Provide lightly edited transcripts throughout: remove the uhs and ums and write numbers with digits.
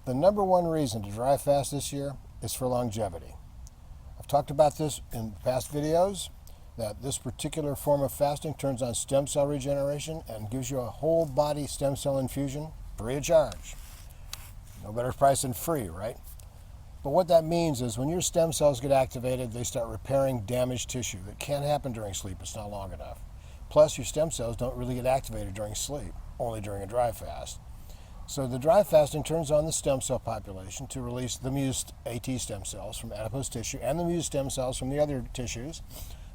The number one reason to dry fast this year is for longevity. I've talked about this in past videos, that this particular form of fasting turns on stem cell regeneration and gives you a whole body stem cell infusion free of charge. No better price than free, right? But what that means is when your stem cells get activated, they start repairing damaged tissue. That can't happen during sleep, it's not long enough. Plus, your stem cells don't really get activated during sleep, only during a dry fast. So the dry fasting turns on the stem cell population to release the mused AT stem cells from adipose tissue and the mused stem cells from the other tissues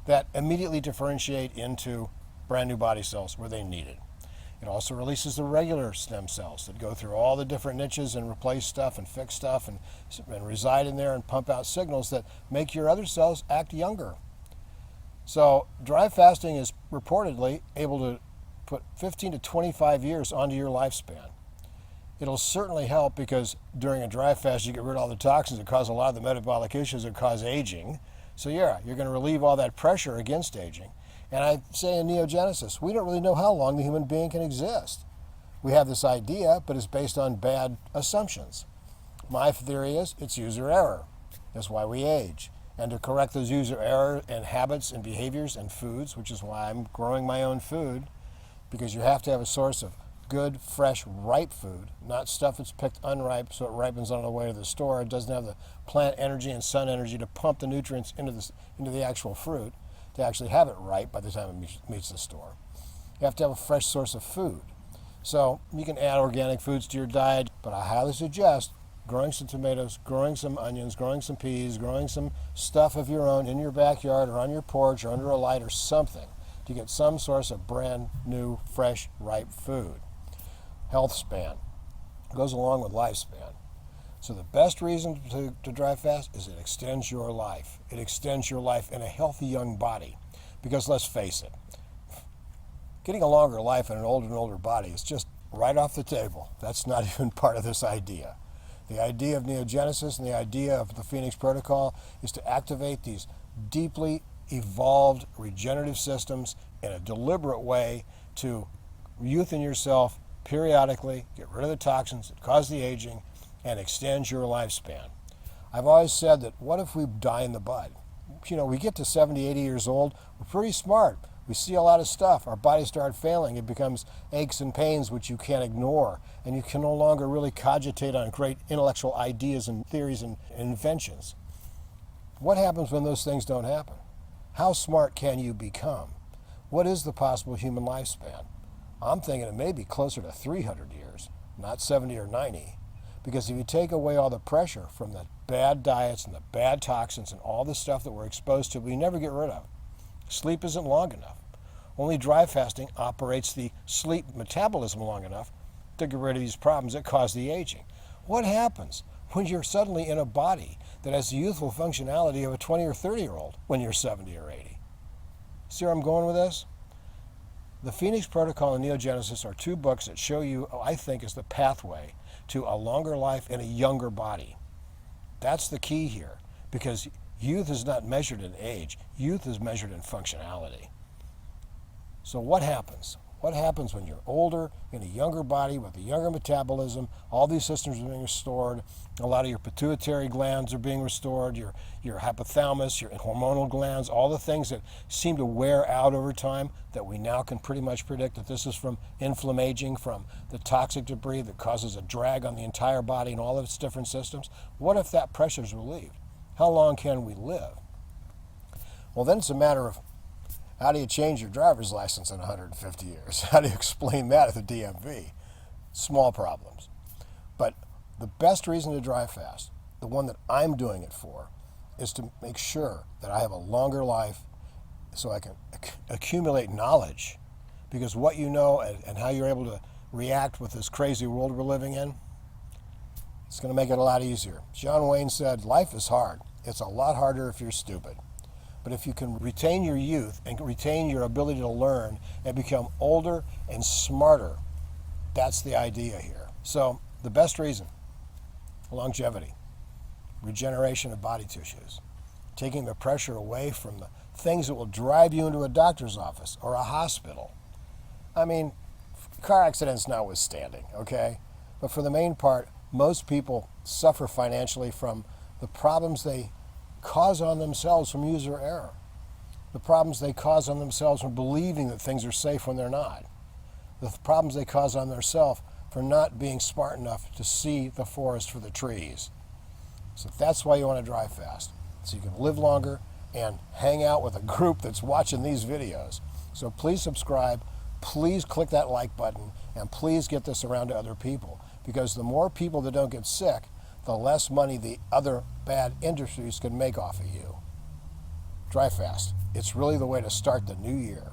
that immediately differentiate into brand new body cells where they need it. It also releases the regular stem cells that go through all the different niches and replace stuff and fix stuff and reside in there and pump out signals that make your other cells act younger. So dry fasting is reportedly able to put 15 to 25 years onto your lifespan. It'll certainly help because during a dry fast you get rid of all the toxins that cause a lot of the metabolic issues that cause aging. So yeah, you're going to relieve all that pressure against aging. And I say in Neogenesis, we don't really know how long the human being can exist. We have this idea, but it's based on bad assumptions. My theory is it's user error. That's why we age. And to correct those user error and habits and behaviors and foods, which is why I'm growing my own food, because you have to have a source of good, fresh, ripe food, not stuff that's picked unripe so it ripens on the way to the store. It doesn't have the plant energy and sun energy to pump the nutrients into the actual fruit to actually have it ripe by the time it meets the store. You have to have a fresh source of food. So you can add organic foods to your diet, but I highly suggest growing some tomatoes, growing some onions, growing some peas, growing some stuff of your own in your backyard or on your porch or under a light or something to get some source of brand new, fresh, ripe food. Health span goes along with lifespan. So the best reason to dry fast is it extends your life. It extends your life in a healthy young body. Because let's face it, getting a longer life in an older and older body is just right off the table. That's not even part of this idea. The idea of Neogenesis and the idea of the Phoenix Protocol is to activate these deeply evolved regenerative systems in a deliberate way to youthen yourself periodically, get rid of the toxins that cause the aging, and extend your lifespan. I've always said that what if we die in the bud? You know, we get to 70, 80 years old, we're pretty smart. We see a lot of stuff. Our bodies start failing. It becomes aches and pains which you can't ignore, and you can no longer really cogitate on great intellectual ideas and theories and inventions. What happens when those things don't happen? How smart can you become? What is the possible human lifespan? I'm thinking it may be closer to 300 years, not 70 or 90. Because if you take away all the pressure from the bad diets and the bad toxins and all the stuff that we're exposed to, we never get rid of. Sleep isn't long enough. Only dry fasting operates the sleep metabolism long enough to get rid of these problems that cause the aging. What happens when you're suddenly in a body that has the youthful functionality of a 20 or 30-year-old when you're 70 or 80? See where I'm going with this? The Phoenix Protocol and Neogenesis are two books that show you, I think, is the pathway to a longer life in a younger body. That's the key here, because youth is not measured in age. Youth is measured in functionality. So what happens? What happens when you're older, in a younger body, with a younger metabolism, all these systems are being restored, a lot of your pituitary glands are being restored, your hypothalamus, your hormonal glands, all the things that seem to wear out over time that we now can pretty much predict that this is from inflammaging, from the toxic debris that causes a drag on the entire body and all of its different systems. What if that pressure is relieved? How long can we live? Well, then it's a matter of how do you change your driver's license in 150 years? How do you explain that at the DMV? Small problems. But the best reason to dry fast, the one that I'm doing it for, is to make sure that I have a longer life so I can accumulate knowledge. Because what you know and how you're able to react with this crazy world we're living in, it's going to make it a lot easier. John Wayne said, life is hard. It's a lot harder if you're stupid. But if you can retain your youth and retain your ability to learn and become older and smarter, that's the idea here. So the best reason, longevity, regeneration of body tissues, taking the pressure away from the things that will drive you into a doctor's office or a hospital. I mean, car accidents notwithstanding, okay? But for the main part, Most people suffer financially from the problems they cause on themselves from user error, the problems they cause on themselves from believing that things are safe when they're not, the problems they cause on themselves for not being smart enough to see the forest for the trees. So that's why you want to drive fast, so you can live longer and hang out with a group that's watching these videos. So please subscribe, please click that like button, and please get this around to other people, because the more people that don't get sick, the less money the other bad industries can make off of you. Drive fast. It's really the way to start the new year.